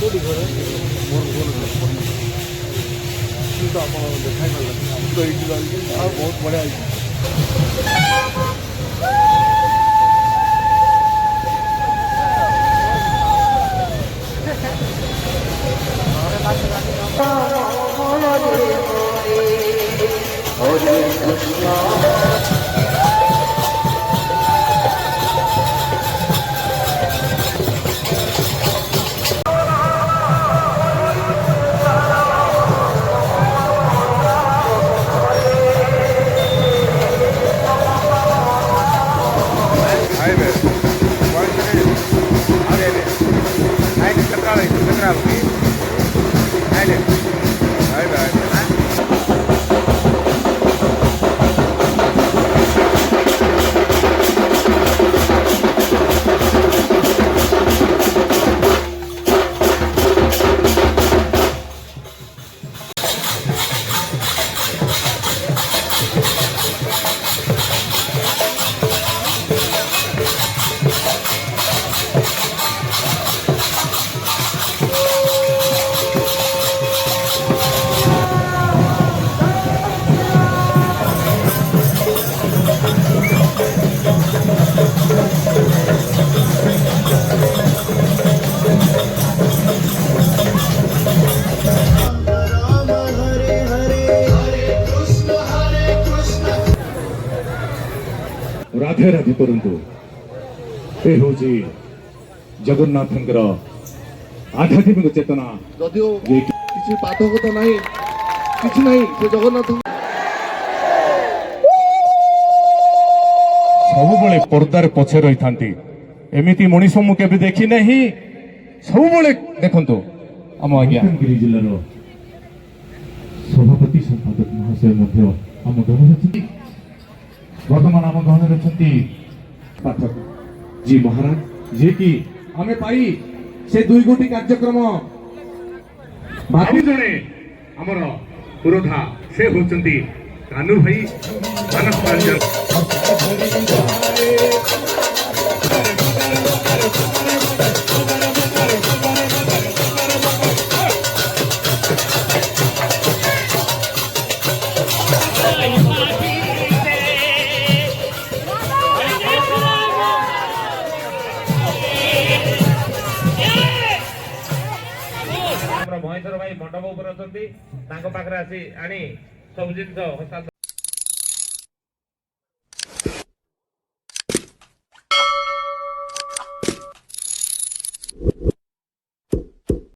बहुत बढ़िया राधे राधे करंतु ए होजी जगन्नाथंकर आध्यात्मिक चेतना जदिओ किसी पाठकता नहीं किसी नहीं से जगन्नाथ सबुबले पर्दार पछे रही थांती एमिति मनीष मु केबे देखि नहीं सबुबले देखंतु आम आज्ञा गिरी जिल्लार सभापति संपादक महाशय मध्य आम गणराज्य वर्तमान आम गहन रही पाठक जी महाराज जी की आमे पाई से 2 गोटी कार्यक्रम बाकी जने हमर पुरोधा से होचंती कानू भाई मानस रंजन महेश्वर भाई मंडप उपर अच्छा पाखे आसी आनी सब जिन